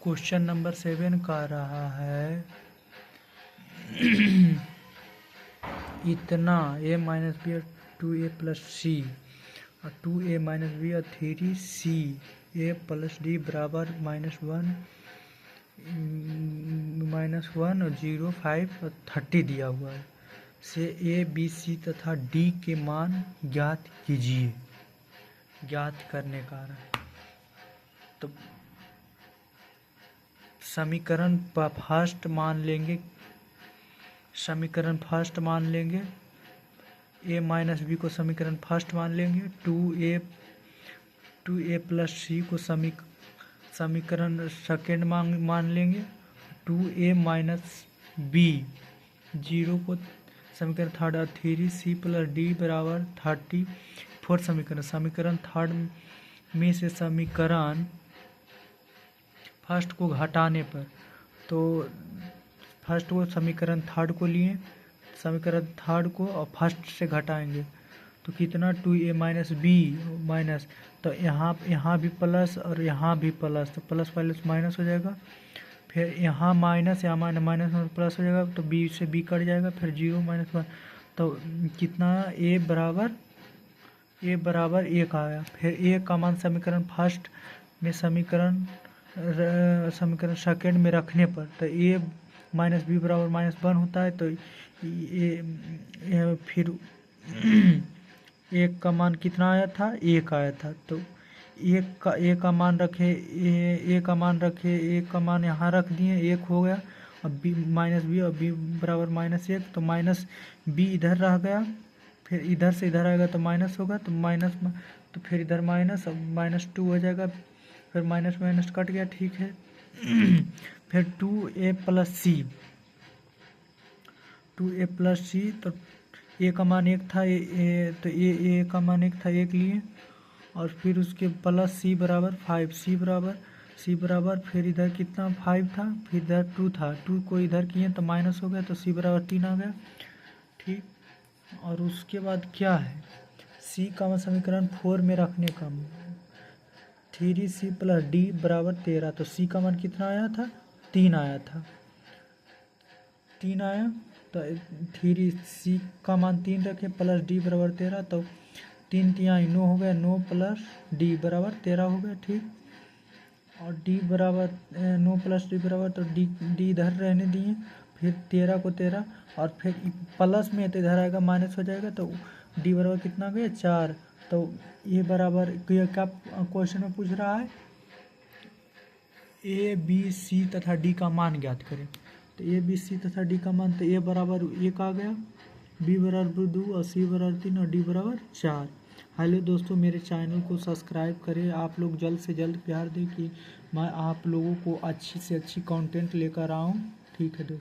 Question number 7 कह रहा है इतना a माइनस बी और 2a प्लस सी और 2a माइनस बी और 3c a प्लस डी बराबर -1 और 0 5 और 30 दिया हुआ है से a b c तथा d के मान ज्ञात कीजिए। ज्ञात करने का तो समीकरण फर्स्ट मान लेंगे a माइनस बी को समीकरण फर्स्ट मान लेंगे 2a प्लस सी को समीकरण सेकेंड मान लेंगे 2a माइनस बी 0 को समीकरण थर्ड और 3c प्लस डी बराबर 30 फोर्थ समीकरण थर्ड में से समीकरण फर्स्ट को घटाने पर तो फर्स्ट को समीकरण थर्ड को लिए समीकरण थर्ड को और फर्स्ट से घटाएंगे तो कितना 2a माइनस बी माइनस तो यहाँ भी प्लस और यहाँ भी प्लस तो प्लस प्लस माइनस हो जाएगा फिर यहाँ माइनस माइनस प्लस हो जाएगा तो b से b कट जाएगा फिर 0 माइनस 1 तो कितना a बराबर 1 आया। फिर a का मान समीकरण फर्स्ट में समीकरण सेकेंड में रखने पर तो a माइनस बी बराबर -1 होता है तो फिर एक का मान कितना आया था 1 आया था तो एक का मान रखे a का मान यहाँ रख दिए 1 हो गया और b माइनस बी और b बराबर -1 तो माइनस b इधर रह गया फिर इधर से इधर आएगा तो माइनस होगा तो माइनस तो फिर इधर माइनस -2 हो जाएगा फिर माइनस कट गया ठीक है। फिर 2a प्लस सी तो a का मान 1 था तो a का मान 1 था 1 लिए और फिर उसके प्लस c बराबर 5 c बराबर फिर इधर कितना 5 था फिर इधर 2 था 2 को इधर किए तो माइनस हो गया तो c बराबर 3 आ गया ठीक। और उसके बाद क्या है c का समीकरण 4 में रखने का 3c प्लस डी बराबर 13 तो c का मान कितना आया था 3 आया तो 3c का मान 3 रखे प्लस डी बराबर 13 तो 3 3 9 हो गया 9 प्लस डी बराबर 13 हो गया ठीक। और डी बराबर 9 प्लस डी बराबर तो डी इधर रहने दिए फिर 13 को 13 और फिर प्लस में तो इधर आएगा माइनस हो जाएगा तो डी बराबर कितना गया 4 तो ये बराबर क्या क्वेश्चन में पूछ रहा है a b c तथा d का मान ज्ञात करें तो a b c तथा d का मान तो a बराबर 1 आ गया b बराबर 2 और c बराबर 3 और d बराबर 4। हेलो दोस्तों मेरे चैनल को सब्सक्राइब करें आप लोग जल्द से जल्द प्यार दें कि मैं आप लोगों को अच्छी से अच्छी कंटेंट लेकर आऊँ ठीक है दोस्तों।